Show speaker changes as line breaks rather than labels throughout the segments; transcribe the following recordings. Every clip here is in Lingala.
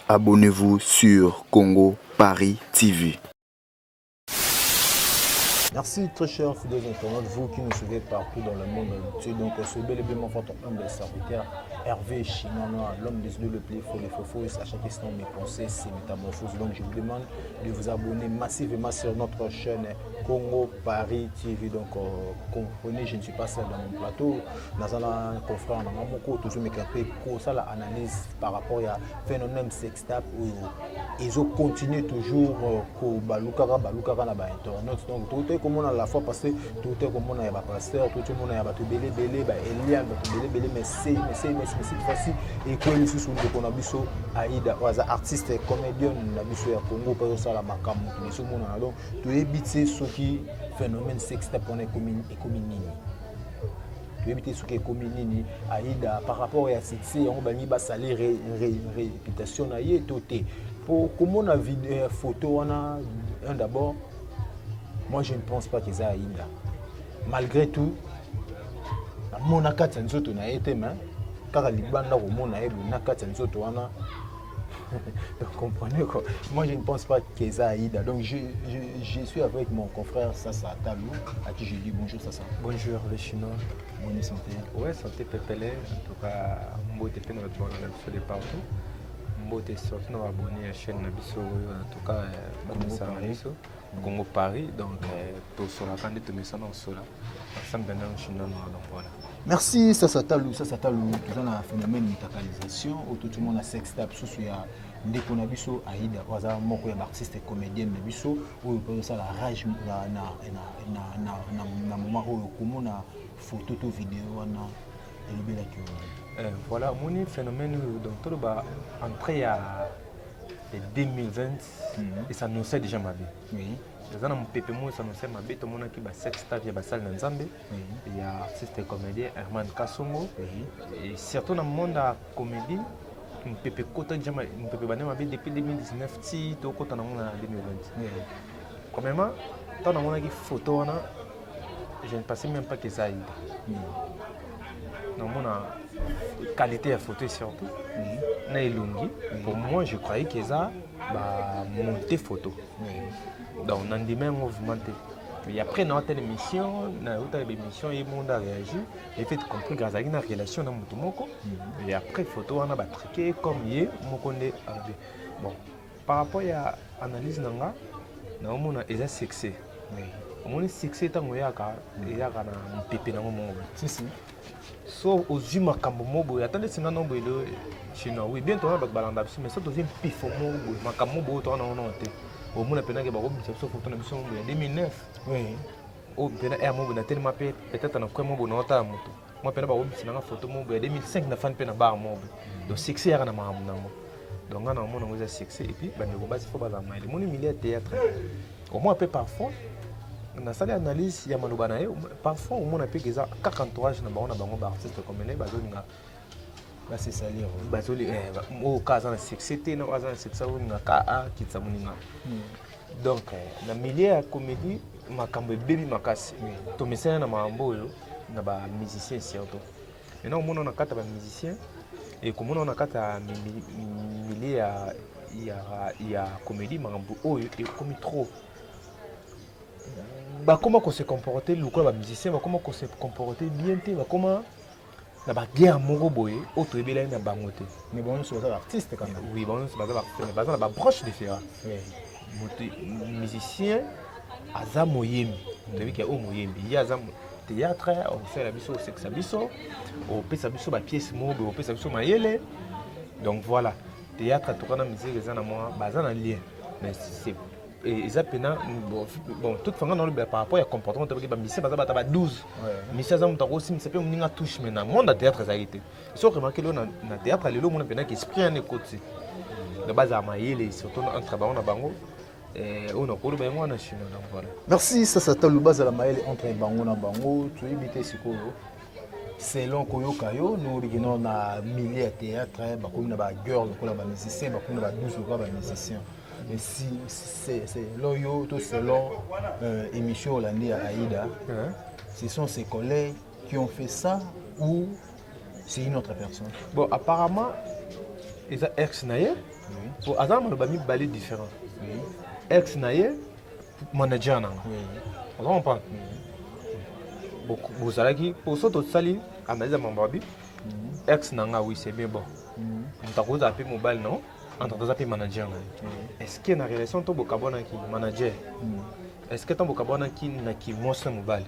Abonnez-vous sur Congo Paris TV.
Merci très chers fidèles internautes, vous qui nous suivez partout dans le monde entier. Donc, ce bel et bien votre humble serviteur Hervé Chinanoa, l'homme des yeux le plus fort, les faux, à chaque instant mes pensées, c'est métamorphose. Donc, je vous demande de vous abonner massivement sur notre chaîne Congo Paris TV. Donc, comprenez, je ne suis pas seul dans mon plateau. Dans un confrère, dans mon cours, toujours mes capés, pour ça, l'analyse par rapport à phénomène sextape où ils ont continué toujours pour Balukara na internet. Donc, tout est comme on a la fois passé, tout est comme on a pasteur, tout le monde a battu belé, Eliane, belé, mais cette fois-ci, et quoi il sous le Konabiso, Aïda, artiste et comédien, Nabiso et Congo, par ça, la Makam, tout le monde a donc, tout est bité ce qui phénomène sextape on est comme éviter ce qui est communini Aïda par rapport à cette série on va y saler réputation na yé toté pour comment on a vu photo on a un d'abord moi je ne pense pas qu'ils a Aïda malgré tout mon akata nzoto na été mais car libanda au mon na elu nakata nzoto wana donc comprenez quoi. Moi je ne pense pas qu'ils a Aïda donc je suis avec mon confrère Sasa Talou à qui je dis bonjour Sasa.
Bonjour les Chinois.
Bonne santé.
Ouais, santé pépélé. En tout cas, moi je suis de partout. Moi je suis sorti dans abonné à la chaîne Nabiso. En tout cas, Congo Paris. Donc, pour sur la canne de Tomé Sana, sur la ensemble de Chinois. Donc voilà.
Merci Sasa Talou. Sasa Talou, tout un phénomène de métacalisation. Tout le monde a sextape sous ya ndeko na biso Aïda. Waza moko ya artiste et comédienne na biso. Ou peut ça la rage na moment où comment na photo ou vidéo
voilà mon phénomène donc tout va entrer à 2020 et ça nous sait déjà ma vie. Oui. Dans mon pépé moi ça nous sait ma vie tout le monde qui va sextape ya basal na Nzambe. Il y a artiste et comédien Herman Kasongo et surtout dans le monde de la comédie mon pépé côté déjà mon pépé bané ma vie depuis 2019 ti to côté dans 2020. Quand même tant dans mon photo là je ne pensais même pas que ça aille. Donc, mon qualité à photo surtout. Pour moi, je croyais que ça monter photo. Donc, on a dit même mouvementé. Et après, dans une émission, et le monde a réagi. J'ai fait compris grâce à une relation dans mon et après, photo, on a truqué comme hier, bon, par rapport à l'analyse, on a déjà sexé. Mon succès est un yaka na pépé na mon si so aux humains comme mobo attendez c'est non boilo chinois oui bientôt on va balanda mais ça deuxième pif mobo makamobo to na on te au monde pena que ba robi so photo na biso en 2009 oui au pena er mobo na tellement peut-être na quoi mobo na ota moto moi pena ba robi na photo mobo en 2005 na fan pena bar mobo donc succès ya na mamu na mo donc on a mon on a succès et puis ba ne basi faut ba za mai mon milieu théâtre au moins peu parfois on a salé analyse ya maloba na yo parfois on a peke za kaka entourage na bango ba artiste comme ne bazolinga
ba se salir
bazoli o kaza na sexité na kaza na sexa na ka a kitsa muninga donc na milieu ya comédie makambo bebi makasi to mesena na mambo yo na ba musicien surtout et non on a kata ba musicien et comme on a kata milieu ya comédie mambo oyo et comme trop comment qu'on se comporter le quoi musicien comment qu'on se comporter bien comment na ba guerre moko boye autre ebela na bangote
mais bon nous sommes artistes quand même
oui bon c'est pas artiste mais ba broche différent musicien aza moyembi tu vois que moyembi il y a théâtre on fait la biso sexe biso on pesa biso ba pièce mobo on pesa biso mayele donc voilà théâtre to kana musique eza na moi baza na lien mais c'est et ça pena bon toute façon dans le par rapport à comportement de ba mission baza bata ba 12 mission za mutako sim c'est pas mninga touche mais na monde théâtre ça été so remarquer là na théâtre lelo mona pena qui esprit en côté de base à mayele surtout entre bango na bango on a pour bango na chino donc voilà
merci ça ça taluba za la mayele entre bango na bango tu éviter siko selon koyoka yo nous bikino na milieu théâtre ba comme na ba girl ko na ba musicien ba comme na ba 12 ko ba musicien mais si c'est loyo tout selon émission Hollandi à Aïda ce sont ses collègues qui ont fait ça ou c'est une autre personne.
Bon apparemment ils a ex naye pour azam le bami balé différent ex naye manager na on comprend beaucoup vous allez pour ça tout sali à maison mambabi ex nanga oui c'est bien bon on t'a posé appeler mobile non en tant que manager est-ce qu'il y a une relation to bokabona qui manager est-ce que ton bokabona qui na qui mosle mobile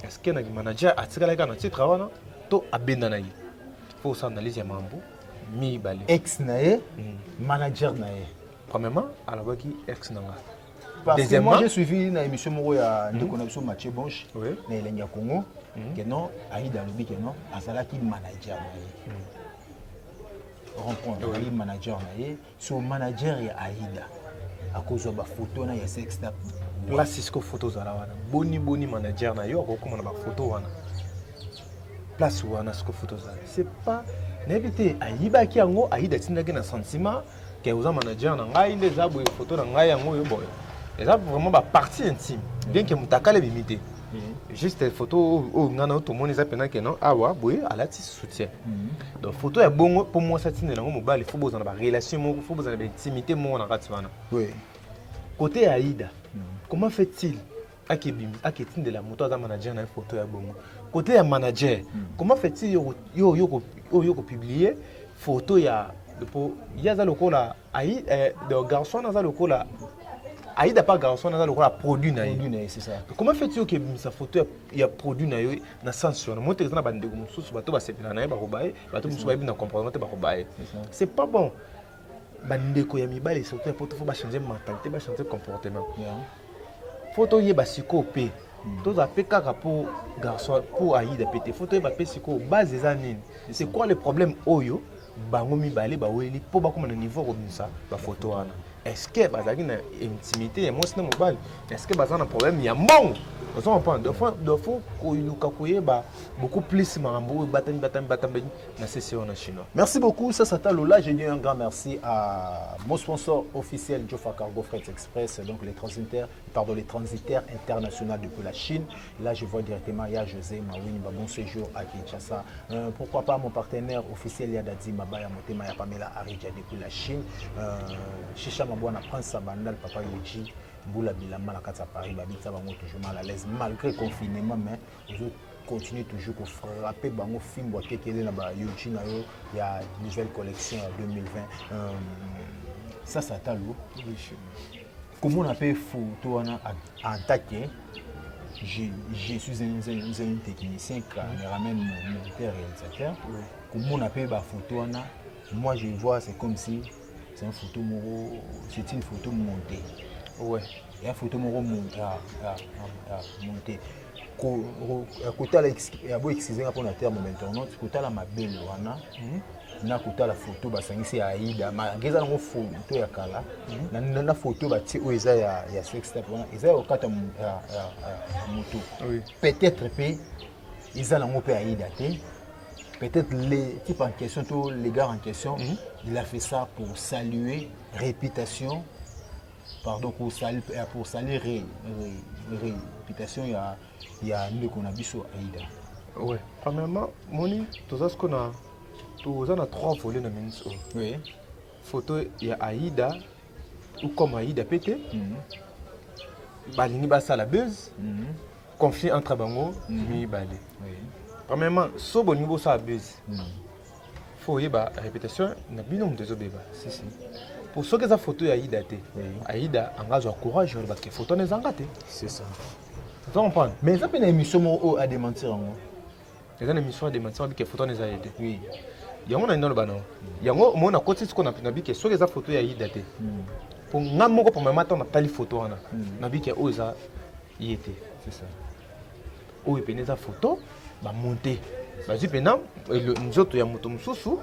est-ce que na manager atikala kana titre wana to abenda na yi faut s'analyser mambo mi balé
ex naye manager naye
premièrement alors qui ex nanga.
Parce que moi j'ai suivi une émission Moro ya de connexion Mathieu Bonche na Elenia Congo que non Aïda lobi que non azala ki manager na rencontre oui manager na ye so manager ya Aïda à cause de ba photo na ya sex tap
là Cisco photo zala wana boni manager na yo ko na ba photo wana place wana Cisco photo zala c'est pas n'éviter Aïba ki yango Aïda tindaki na sentiment que uza manager na ngai ndeza boye photo na ngai yango yo boye. Et ça vraiment ma partie intime. Bien que mutakale bimité. Juste des photos où on a tout le monde les appelle que non. Ah ouais, oui, à la petite soutien. Donc photo est bon pour moi ça tient dans mon mobile. Il faut besoin d'avoir relation, il faut besoin d'avoir intimité moi en ratiswana. Oui. Côté Aïda, comment fait-il à qui tient de la moto à manager dans une photo est bon. Côté un manager, comment fait-il yo publier photo ya za loko la Aïda de garçon na za loko la Aïda pas garçon na le produit na
c'est ça.
Comment fait-il que sa photo il y a produit na yo na sensation moi te na bande mususu bato ba sepela na ba robaye bato mususu ba na comprendre ba robaye c'est pas bon bande ko ya mibale surtout pour faut ba changer mentalité ba changer comportement photo ye ba siko pe to za pe kaka pour garçon pour Aïda pété photo ba pe siko base des années c'est quoi le problème oyo bango mibale ba weli pour ba comme na niveau comme ça ba photo ana. Est-ce que vous avez une intimité et moi c'est mobile? Est-ce que vous avez un problème? Il y a bon. Vous comprenez? De fois beaucoup plus mambo batam na session en chinois.
Merci beaucoup, ça c'était Lola. Je dis un grand merci à mon sponsor officiel Jofa Cargo Freight Express, donc les transitaires internationaux depuis la Chine. Là je vois directement il y a José Mawini, bon séjour à Kinshasa. Pourquoi pas mon partenaire officiel Yadadi Mabaya Motema ya Pamela Aridja depuis la Chine. Chicha Mabwana Prince Sabandal Papa Yoji. Boula Bilama la Katsa Paris, Babita Bango toujours mal à l'aise malgré le confinement, mais je continue toujours à frapper Bango film boîtier qui est là-bas. Il y a une nouvelle collection en 2020. Ça t'a l'eau. Comment on appelle photo en attaqué? Je suis un technicien, caméraman, monteur, réalisateur. Comment on appelle la photo en moi je vois c'est comme si c'est une photo c'est une photo montée. Ouais, il y a une photo montée. Côté la beau excuser pour la terme maintenant, côté la mabelle wana, na côté la photo ba sangisi Aïda, ma ngeza ngo photo ya kala, na photo ba ti o eza ya sex step wana, eza au kata moto. Peut-être pe eza ngo pe Aïda te. Peut-être les types en question, tous les gars en question, il a fait ça pour saluer réputation. Pardon, pour saluer réputation, il y a nous qu'on a vu sur Aïda.
Oui. Premièrement, Moni, tout ça, on a trois volets dans le ministre. Oui. Photo, il y a Aïda, ou comme Aïda pété. Balini basa la buzz. Conflit entre Bango et Balé. Premièrement, si vous avez un buzz, il faut une réputation, il y a un de bébés. Pour ceux qui ont photo Aïda, Aïda engage le courage parce que la photo n'est pas.
C'est ça.
Vous comprenez?
Mais ça peut être une émission à démentir.
Il y a une émission à démentir parce que la photo n'est pas. Oui. Il y a un autre banon. Il y a un autre côté qu'on a pu que ceux qui ont photo Aïda. Pour nous, pour me mettre dans la photo, on a vu que Oza y était. C'est ça. Où il y a une photo. Ba monter bazi pena nzoto ya mutu mususu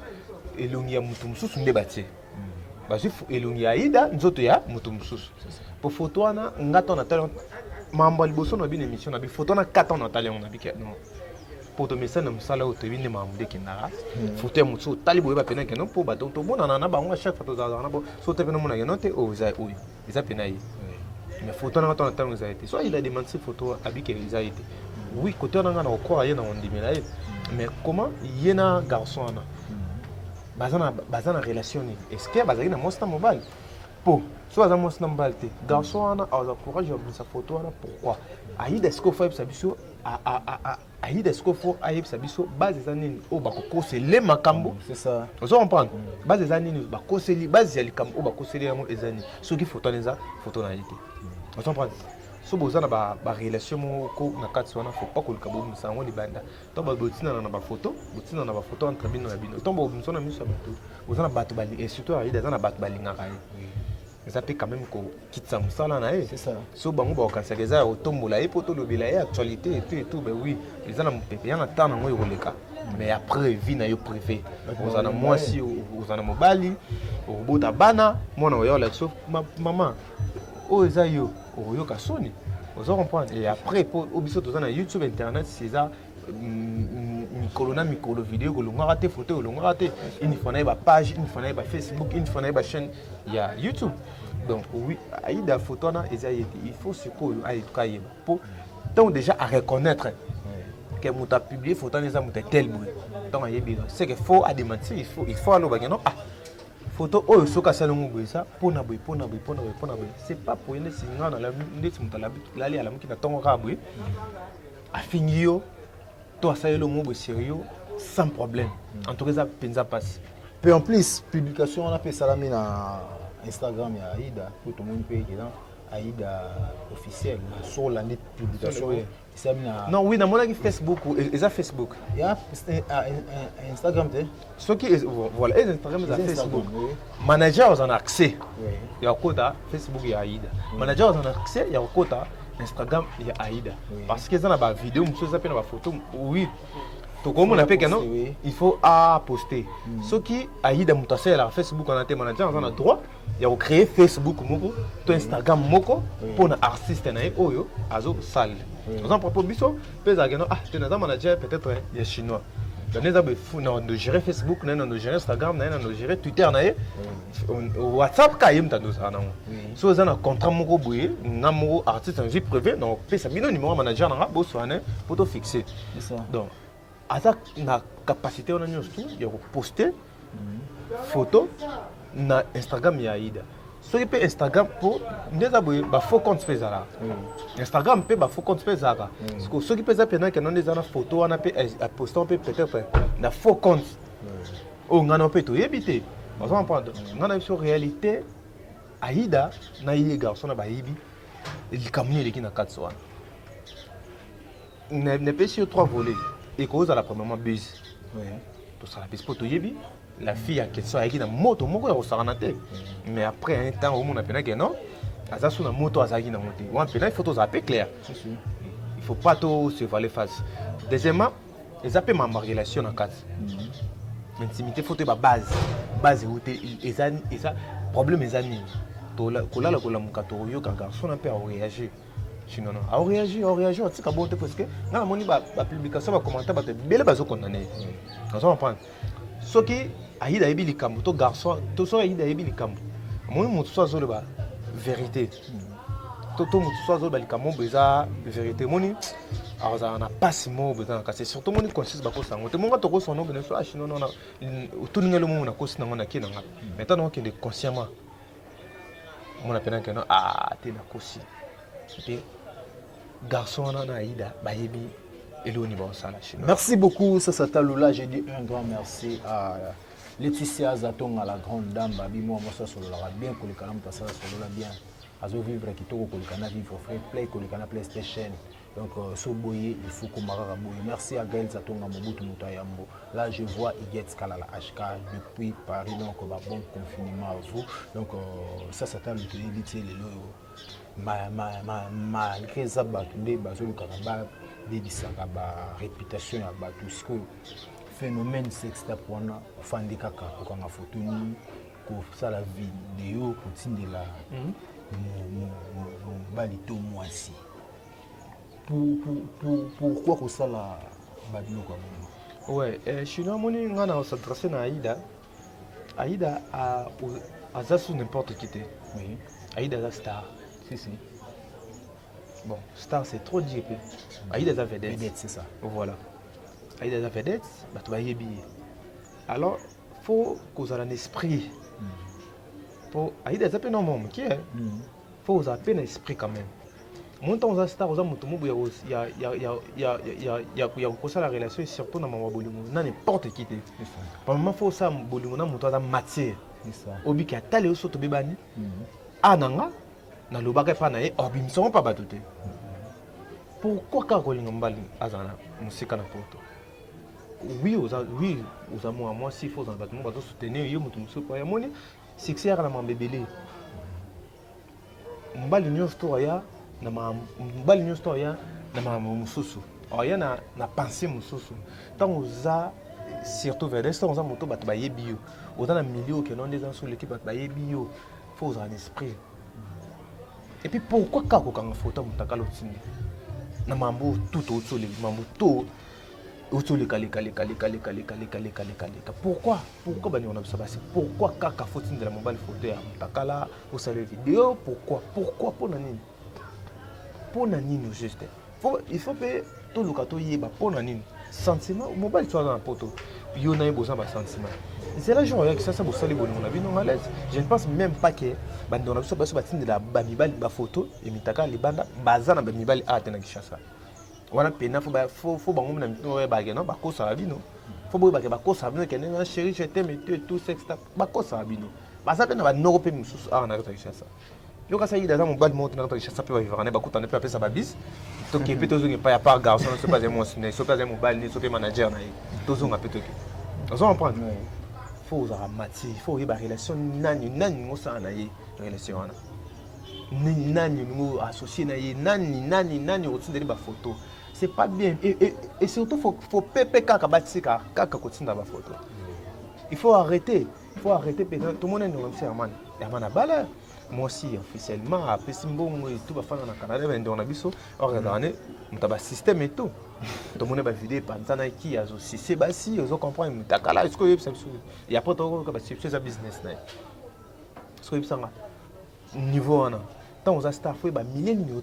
elongi ya mutu mususu ndebati bazi elongi ya Aïda nzoto ya mutu mususu pour photo wana ngata na talent mambo liboso na bi émission na bi photo na 4 ans na talent na bi non pour to message na musala o to binde mamude kinara photo ya mutu tali boye ba pena ke non po ba to bona na bango chaque photo za na bo so te pena mona ke non te o za o za pena yi mais photo na to na tango za été soit il a demandé photo abike za été oui côté na ngana ko aye na ondimela ye mais comment yena garçon na bazana relation est-ce que bazaki na mosta mobile po so baza mosta mobile te garçon na a courage ya sa photo na pourquoi aïda est-ce que faut sa biso aïda est-ce que faut aïe sa biso base za nini o ba ko se le makambo
c'est ça
vous comprenez base za nini ba ko se li base ya likambo o ba ko se li mo ezani so ki photo neza photo na yite vous comprenez so bozana ba relation moko na kati wana faut pas ko likabo musango libanda to ba botina na ba photo botina na ba photo entre bino na bino to ba musona miso bato bozana bato bali et surtout aïda zana bato balingaka ye ça peut quand même ko kitsa musala na ye
c'est ça
so bango ba kanisa keza o tombola e poto lobela ye actualité et tout ben oui les ana mpepe yana tana ngo yoleka mais après vie na yo privé ozana mwasi ozana mobali obota bana mona yo la so maman o eza yo oyo kasoni vous comprenez et après pour obiso tozana YouTube internet c'est ça micro vidéo ko longa te photo longa te une fois na ba page une fois na ba Facebook une fois na ba chaîne il y a YouTube donc oui aïda photo na ezayete il faut ce ko aïda yeba pour donc déjà à reconnaître que muta publier photo na za muta tel boy donc ayebi c'est que faut à démentir il faut allo ba non ah photo oyo soka salongo boy ça pona boy c'est pas pour une singa na la ndeti mutala lali ala mukina tongo ka boy afingi yo toi ça est le mot sérieux sans problème en tout cas ça penza passe
puis en plus publication on a fait salami na Instagram ya Aïda pour tout le monde paye dedans Aïda officiel sur la net publication ça na
non oui na mona ki Facebook et ça Facebook
ya Instagram te
ce qui voilà et Instagram et Facebook manager on a accès ya kota Facebook ya Aïda manager on a accès ya kota Instagram ya Aïda parce que ça na ba vidéo monsieur ça pe na ba photo oui to comme on appelle que non il faut à poster ce qui Aïda mutase la Facebook on a été manager on a droit ya créer Facebook moko to Instagram moko pour un artiste na oyo azo sale par exemple pour biso pesa que non ah tu na manager peut-être ya chinois dans be fou na de gérer Facebook na de gérer Instagram na de gérer Twitter na WhatsApp ka yim ta do ça na so za na contrat moko boye na moko artiste en vie privée donc pesa bino numéro manager na bo so na pour to fixer
c'est ça
donc asa na capacité on a nyos tout ya poster photo na Instagram ya Aïda so qui peut Instagram pour ndeza boye ba faux compte pezala Instagram peut ba faux compte pezala parce que ceux qui pesa pendant que non des na photo on a peut poster on peut peut-être na faux compte o ngana peut to yebité on va prendre ngana sur réalité Aïda na yé garçon na ba yibi il kamni le kina katso ne peut sur 3 volets et cause à la premièrement buzz tout ça la buzz pour to yebi la fille a question avec na moto moko ya kosaranate mais après un temps au monde appena que non aza sous na moto azaki na moto on appena il faut tout appeler clair il faut pas tout se valer face deuxièmement les appels ma relation en cas l'intimité faut ba base où et ça problème les amis to la kola mukato yo ka garçon un peu réagir sinon non a réagir on tika bon parce que na moni ba publication ba commentaire ba te bele bazo condamner on s'en prend ce qui Aïda ebi likambo to garçon to so Aïda ebi likambo moi mutu so zo le ba vérité to mutu so zo ba likambo beza vérité moni alors na passe mo beza ka c'est surtout moni conscience ba ko sango te monga to ko sono bene so achino non na to ngelo mo na ko sina ngona kina nga maintenant que de consciemment mon appelle que non ah te na kosi te garçon na Aïda ba yebi
merci beaucoup Sasata Lula j'ai dit un grand merci à Laetitia Zatonga la grande dame babi moi ça solo la bien ko le kanam ta ça solo la bien azo vivre kitoko ko le kana vivre frère play ko le kana PlayStation donc so boye il faut ko marara boye merci à Gaël Zatonga Mobutu Mutayambo là je vois Iguet Kalala HK depuis Paris donc ba bon confinement à vous donc Sasata Lula dit les loyo malgré ça batunde bazolu kanaba débisaka ba réputation ya bato ce phénomène sextape wana fandi kaka kokanga photo ni ko sala vidéo ko tindela mobali to mwasi pourquoi ko sala
Ouais, chinois moni ngana s'adresser na Aïda. Aïda a ça sous n'importe qui t'es.
Oui.
Aïda a star.
Si.
Bon, star c'est trop dit. Aïda a vedette.
Vedette, c'est ça.
Voilà. Aïda a vedette, bah tu vas y bien. Alors, faut qu'on ait un esprit. Pour Aïda a peine un moment, qui est? Faut qu'on ait peine un esprit quand même. Mon temps à star, il y a la relation et surtout dans mon boulot, n'importe qui. Par moment, faut ça boulot, na mon temps à matière. Obi qui a talé au soto bébani. Ananga, na le bagage pas naé, obi ne sont pas battutés. Pourquoi quand on l'emballé azana, musique na poto? Oui, aux amours à moi, s'il faut dans le bâtiment, bateau soutenir, yo mutu musu pas yamoni, c'est que c'est à la mambébélé. Mbali nyo storia. Na mbali nyo storia na ma mususu oya na pensée mususu tant oza surtout vers l'instant oza moto bat ba yebio oza na milieu que non des gens sur l'équipe bat ba yebio faut oza en esprit et puis pourquoi kako kanga photo mutaka lotindi na mambo tout autour les mambo tout autour les kali pourquoi bani on a ça c'est pourquoi kaka photo de la mobile photo ya mutaka là au salut vidéo pourquoi pour nani pour nani nous juste il faut que tout le cadeau y est pour nani sentiment mobile soit dans la poto yo na besoin de sentiment c'est là genre que ça vous salez bon on a vu non à l'aise je ne pense même pas que bande on a besoin de la bamibali ba photo et mitaka les bandes bazana bamibali a tena kishasa wana pena faut bango na mito ba non ba ko ça bino faut ba ko ça bino que na chérie je t'aime et tout sexe ba ko ça bino bazana na ba noro pe mususu a na kishasa yo ka sayi daza mobile monte na kishasa pe ba vivre ne ba ko tande pe apesa ba bis to ke pe to zo pas ya pas garçon ne so pas mon ne so pas mobile ni so pe manager na to zo nga pe to ke on comprend faut avoir matière faut y avoir relation nani ngo sa na ye relation wana nani ngo associé na ye nani au dessus de ba photo c'est pas bien et surtout faut pepe kaka batsika kaka kotinda ba photo il faut arrêter peut-être tout le monde est dans le man ya mana bala moi aussi officiellement après simbongo et tout ba fana na Canada ben on a biso organiser mutaba système et tout tout le monde va vider panzana qui a aussi c'est basi ils comprendre mutakala est-ce que il y a pas trop que c'est un business là est-ce que ça niveau ana tant aux staff faut ba millénaire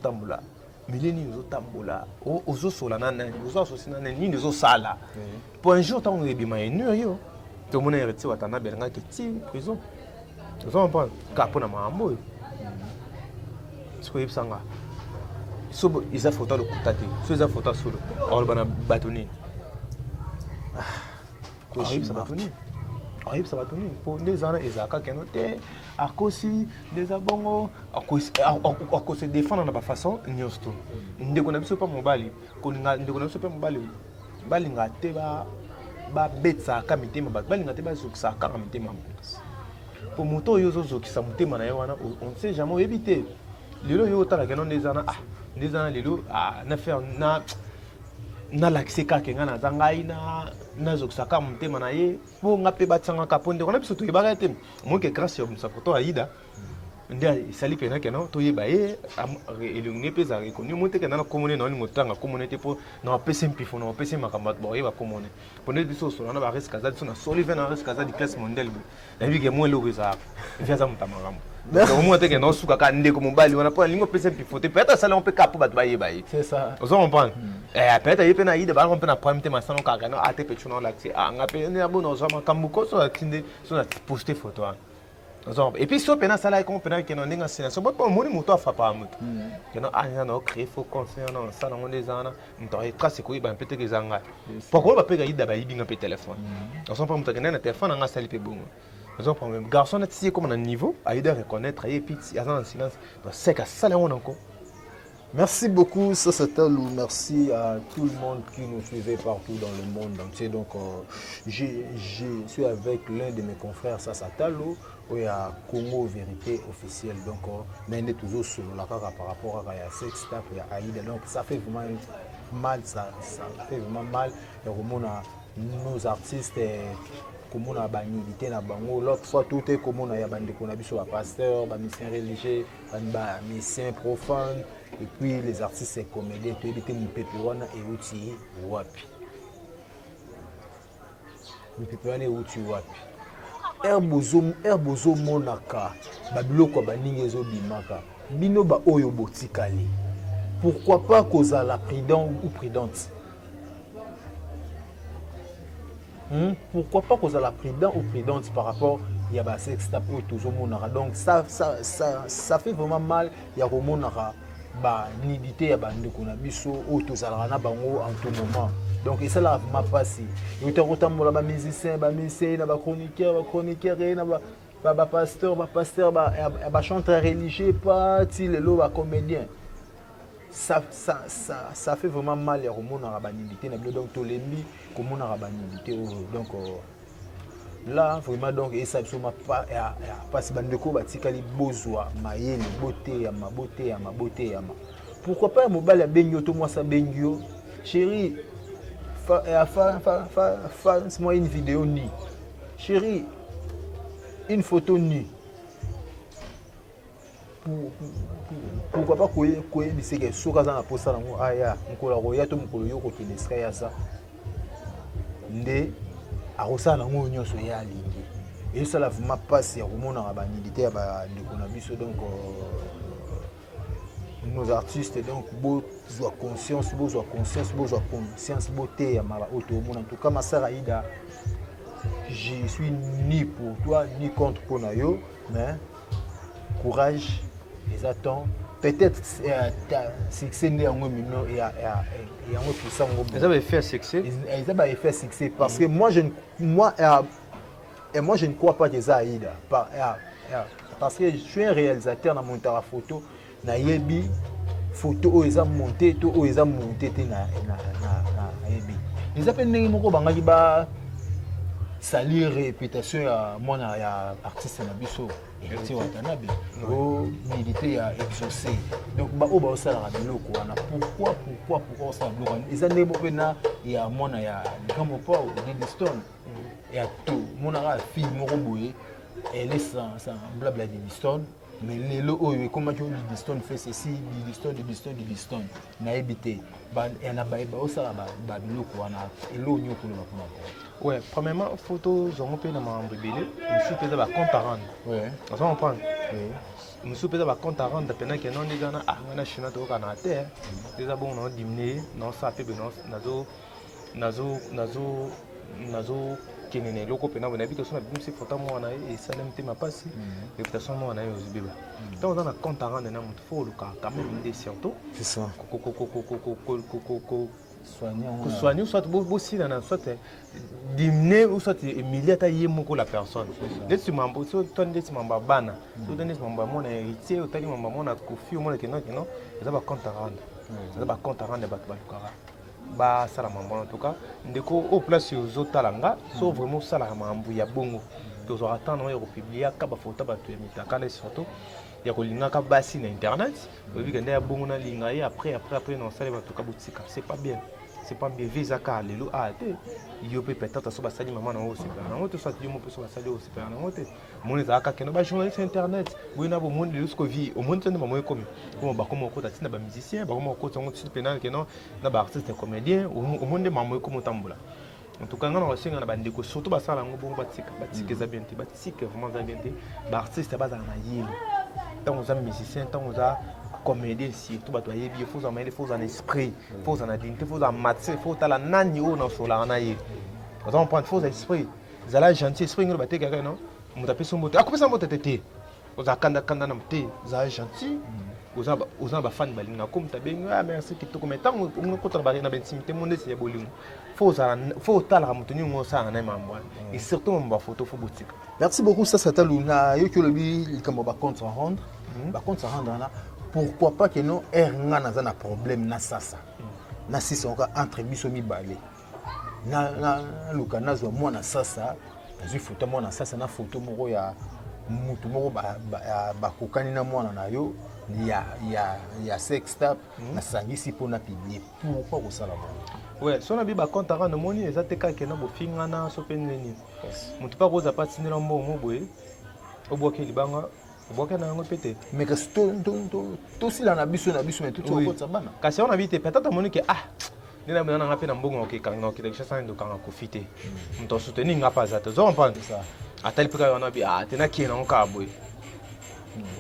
otambola ozo sola nana ozo associé nana ni ozo sala pour un jour tant on ebima enu yo tout le monde est retiré watana beranga que ti prison ils comprendre kapona mambo est-ce que ça so ils a photo le contacter so ils a photo solo or bana batoni ça va tenir pour des années ezaka kenote akosi des abongo akosi défendre na façon nyosto ndeko na biso pa mobali kolinga ndeko na biso pa mobali balinga te ba betsa ka mitema balinga te ba zokisa ka mitema pour moto yo zokisa mutema na wana on sait jamais éviter lelo yo tala kenon des années lelo na faire na l'accès ka kenga na zangai na zokisaka mutema na ye po nga pe batsanga ka ponde ona biso to yebaka te mo ke grâce ya msa photo Aïda ndia sali pena kenan to yeba ye elungi peza reconnu monte ke na commune na motanga communauté po na pese mpifo na pese makambat bo yeba commune pone biso so na ba risque za so na solive na risque za di classe mondiale na bi ke mo lo reza via za mutamarambo au moins te ke na suka ka ndeko mobali wana po lingo pese mpifo te peut-être ça on peut capo ba ba yeba ye
c'est ça
on comprend peut-être yepena Aïda ba on peut na prime te masano ka na ate pe chuno l'accès nga pe ne abono zo makambuko so atinde so na poster photo et puis so pena sala ko pena ke no ninga sina so bopo moni moto afa pa moto ke no anya no créer faux conseil no sala ngo des ana mto e trace ko iba peut-être que zanga pourquoi ba pe ga Aïda ba yibi nga pe téléphone on s'en prend moto ke na téléphone nga sali pe bongo on s'en prend même garçon na tisi comme na niveau Aïda reconnaître et puis il y a dans silence c'est que sala on encore.
Merci beaucoup, ça c'était Lou. Merci à tout le monde qui nous suivait partout dans le monde entier. Donc, je suis avec l'un de mes confrères, ça c'est Talo, où il y a Congo Vérité officielle. Donc, on est toujours sur la carte par rapport à Sextap et à Aïda. Donc, ça fait vraiment mal, ça fait vraiment mal. Et on a nos artistes. Comme on a banalité na bango l'autre fois tout est comme on a bandé qu'on a vu sur la pasteur ba missions religieux ba missions profanes et puis les artistes et comédiens tu éviter mon pépé wana et outil wapi mipepe wana euti wapi bozo monaka babiloko baningi ezobimaka bino baoyo botikali pourquoi pas kozala prudent ou prudente pourquoi pas kozala prudent ou prudente par rapport ya ba sex tape oyo tozomonaka donc ça fait vraiment mal ya komonaka ba nidité ya bandeko na biso oyo tozalaka na bango en tout moment donc esalaka vraiment pasi yotakotambola bamusicien na bachroniqueur na bapasteur bachanteur religieux pati lelo bacomédien ça fait vraiment mal ya komonaka banidité na bino donc tolembi komonaka banidité donc là vraiment donc et ça absolument pas parce que bandeko batikali bozwa mayele beauté ya pourquoi pas mobile ya bengio to moi ça bengio chérie moi une vidéo nue chérie une photo nue pourquoi pas koye biseke soka za na posa nango aya mkola roya to mkolo yo kokende ska ya ça nde arosala nango nyonso ya alingi esala vraiment passe ya komonaka banidité ya bandeko na biso donc nos artistes donc bozwa conscience beauté ya mala auto mona en tout cas ma sœur Aïda je suis ni pour toi ni contre pour yo mais courage les attends peut-être succès né en mino et en tout ça
ils avaient fait succès
parce que moi je ne crois pas que ça Aïda parce que je suis un réalisateur dans mon photo na yebi photo oyo eza monté to oyo eza monté te na yebi eza pe ndenge moko bangaki ba salir réputation ya mwana ya artiste na biso Eti Watanabe o milité ya exaucé donc ba o ba osala biloko wana pourquoi osala biloko eza ndenge pe na ya mwana ya Kamo Paul Didi Stone ya tout mona ra fille moko boye elle est sans blabla Didi Stone mais lelo oyo comment tu Didi Stone fait ceci Didi Stone na ebité ba na ba osala ba biloko wana elo nyoko lo ba.
Ouais, premièrement, photo, j'ai un peu dans ma rebelle. Je suis peut-être à compte à rendre. Ouais. On s'en prend. Je suis peut-être à compte à rendre. Pendant que non, les gens, on a chinois au Canada. Déjà bon, on a diminué. Non, ça fait bien. Nazo, kenene loko pena on a vu que son abîme c'est photo moi on a et ça n'aime pas passer. Réputation moi on a eu aussi bébé. Donc on a compte à rendre. On faut le cas quand même une décision.
C'est ça.
Soigner soit aussi dans soit diminuer ou soit humilier ta yemoko la personne. Dès que tu m'embauches, toi dès que tu m'embauches bana, toi dès que tu m'embauches mon héritier, ou t'as dit mon a confié au monde que non, ça va compte à rendre. Ça va compte à rendre bah ça la mambo en tout cas. Ndeko au place aux autres talanga, sauf vraiment ça la mambo ya bongo. Tu auras attendre et republier kaba photo ba tu emita kala surtout. Il y a kolinga ka basi na internet, oui que ndaya bongo na linga et après non ça va tout ka boutique, c'est pas bien. C'est pas bien visa car les lots a été il peut peut-être ça va salir maman au super na moto soit yo mo peut ça salir au super na moto mon les aka que no ba journaliste internet oui na bo monde jusqu'au vie au monde tene ba moyo comme ba comme ko tatina ba musicien ba comme ko tongo titre pénal que non na ba artiste comédien au monde ma moyo comme tambola en tout cas on a singa na ba ndeko surtout ba sala ngo bon batika za bien te batika vraiment za bien te ba artiste ba za na yeli tant aux musiciens tant aux comédien surtout bato yebi il faut en esprit faut en dignité faut en matière faut la nani o na sola na ye on prend faut esprit zala gentil esprit ngelo bateka ka non mutape so moto akopesa moto tete oza kanda na mte za gentil oza ba fan balinga comme tabenga ah merci kitoko mais tant on ko travailler na intimité monde c'est bolingo faut tala moto ni ngo sa na mambo et surtout mba photo faut boutique.
Merci beaucoup ça Sataluna yo kolobi likambo ba compte rendre na pourquoi pas que non erranga na za problème na sasa na sisi on entre biso mibale na lukana zo mwana sasa azui photo mwana sasa na photo moko ya mutu moko ba kokani na mwana na yo ya sex tape na sangisi pona publier pourquoi ko sala bon
ouais so na bi ba compte rendre moni ezateka ke na bo fingana so peneni mutu pa koza pa tinela mbo boye oboke libanga oboke na ngo pété
mais que to si la na biso mais tout ça bana
kasi on a vite peut-être moni que nina bana ngapi na mbongo okekanga okitekisha sana ndo kanga kofite mto soutenir ngapa za to comprendre ça atali pika wana bi tena kiena ngakabwe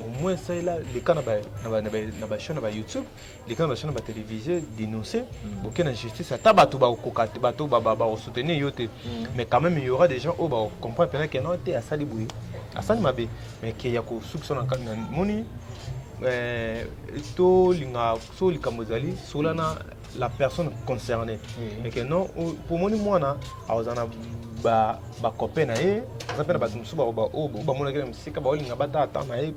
au moins ça là les cas na ba chaîne ba YouTube les cas na chaîne ba télévision dénoncer aucune injustice ata bato ba kokate bato ba soutenir yote mais quand même il y aura des gens au ba comprendre pendant que non te asali boui asali mabe mais qu'il y a ko soupçon na moni to linga so likamozali solana la personne concernée et que non pour moni mwana awazana ba copain na ye ça pena ba musu ba mona kele musika ba linga bata na ye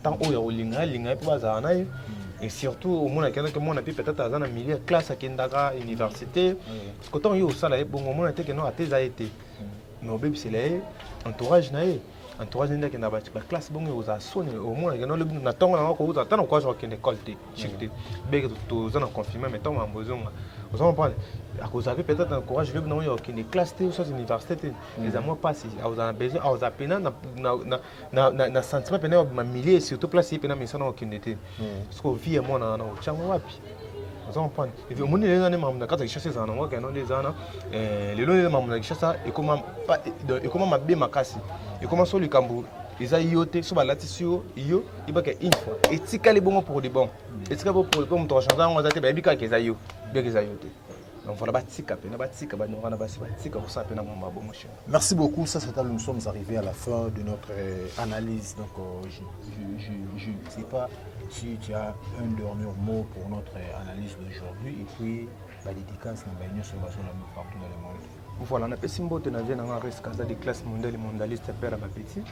tant o ya linga linga pe baza na ye et surtout au mona kele que mona pe peut-être azana milieu classe akendaka université parce que tant yo sala ye bon mona te que non ateza été mais obebi c'est là entourage na ye entourage ndaki na ba classe bongo oza sone au moins que non le na tongo na ko uza tano kwa jo kende école chikte bege to zana confirmer mais tant mbozonga vous comprenez à cause avec peut-être un courage veut non yo kende classe te soit université les amours passent aux en besoin aux apena na sentiment pena ma millier surtout place pena mais ça non kende te parce que vie moi na chango wapi vous comprenez et puis mon les années mamna kata chercher ça non que non les ana les lois mamna chercher et comment ma be makasi et comment sur le cambo les ayote sur la tissu yo il va que une fois et tika les bons pour des bons et tika pour les bons to changer on zate ba bika ke zayo bien que zayote donc voilà batika pena batika ba nora na batika pour ça pena mama bon monsieur.
Merci beaucoup. Ça c'est nous sommes arrivés à la fin de notre analyse. Donc je ne sais pas si tu as un dernier mot pour notre analyse d'aujourd'hui et puis la dédicace na baigno sur partout dans le monde.
Voilà, on a fait Simbo na vie na risque des classes mondiales mondialistes père à petit.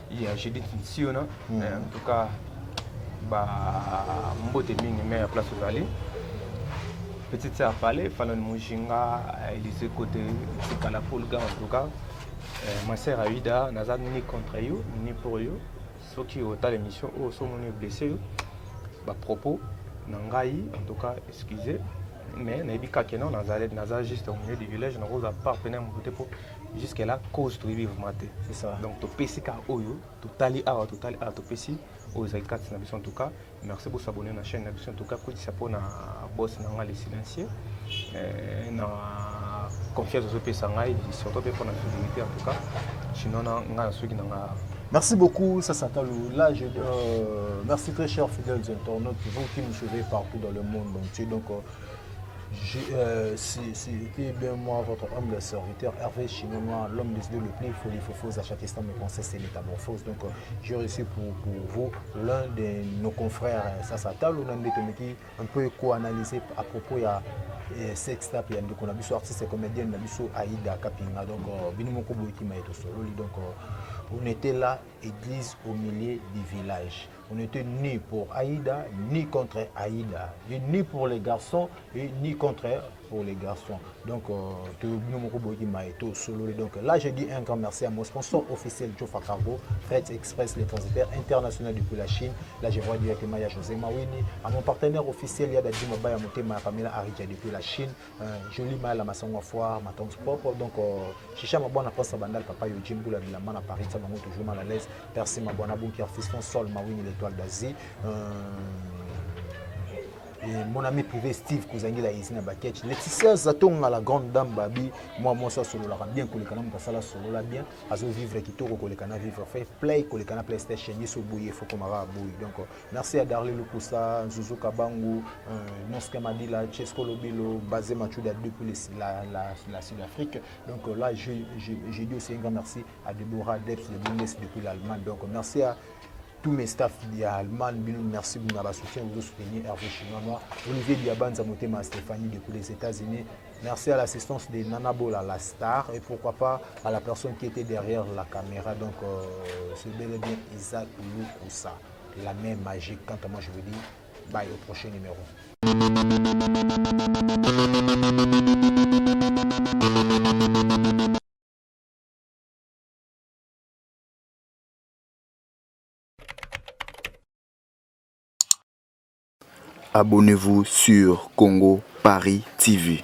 Il y a j'ai dit ici on a en tout cas ba mbote mingi mais place aux allées. Petite sœur parler fallait mujinga Élysée côté Tikala Polga en tout cas. Ma sœur Aïda n'a ni contre eux ni pour eux. Ceux qui ont l'émission au sont blessés ba propos nangai en tout cas excusez. Mais na bika kenan naza juste au milieu du village na rosa par pener mon côté pour jusqu'à là cause de vivre maté
c'est ça
donc to pesika oyo totali to pesi aux zakat na biso en tout cas merci pour s'abonner na chaîne na biso en tout cas pour ça pour na boss na nga les silencieux na confiance aux pesa ngai surtout pour na fidélité en tout cas sinon nga ceux qui na
Merci beaucoup, ça s'appelle là. Merci très chers fidèles internautes, vous qui nous suivez partout dans le monde entier. Donc, c'était bien moi, votre humble serviteur, Hervé Chinois, l'homme des deux le plus folie, faux, à chaque instant, mes pensées, c'est métamorphose. Donc, j'ai reçu pour vous l'un de nos confrères, ça s'appelle, un peu co-analysé à propos de sextap, il y a des artistes et comédiens, Aïda Kapinga. Donc, on était là, église au milieu du village. On n'était ni pour Aïda, ni contre Aïda, ni pour les garçons, et ni contre pour les garçons. Donc, là, je dis un grand merci à mon sponsor officiel, Jofa Cargo, Fred Express, les transitaires internationaux depuis la Chine. Là, je vois directement José Mawini. À mon partenaire officiel, Yada Djimaba Yamote, ma famille Aridja depuis la Chine. Jolie Mal à ma sangue foire, ma tante propre. Donc, Chicha Mabouana Passa Bandal, Papa Yojimbo, la Villamana Paris, ça m'a toujours mal à l'aise. Merci Mabouana Bounkier, Fiston Sol, Mawini, l'étoile d'Asie. Et mon ami privé Steve Kouzangi la Isina Baketch. Laetitia Zatonga, la grande dame Babi, moi ça solo la bien kolekana mukasala solo la bien. Azo vivre kitoko kolekana vivre fait play kolekana PlayStation yeso bouye faut komara bouye. Donc merci à Darley Lukusa, Zuzu Kabangu, Noska Madila, Chesco Lobilo, Bazé Machuda depuis la Sud-Afrique. Donc là j'ai dit aussi un grand merci à Deborah Debs de Bundes depuis l'Allemagne. Donc merci à tous mes staffs d'Allemagne, merci pour votre soutien, vous soutenez Hervé Chinois, Olivier Diabanza Motema, Stéphanie depuis les États-Unis. Merci à l'assistance de Nana Bola, la star, et pourquoi pas à la personne qui était derrière la caméra. Donc, c'est bel et bien Isaac Loukoussa, la main magique. Quant à moi, je vous dis bye au prochain numéro.
Abonnez-vous sur Congo Paris TV.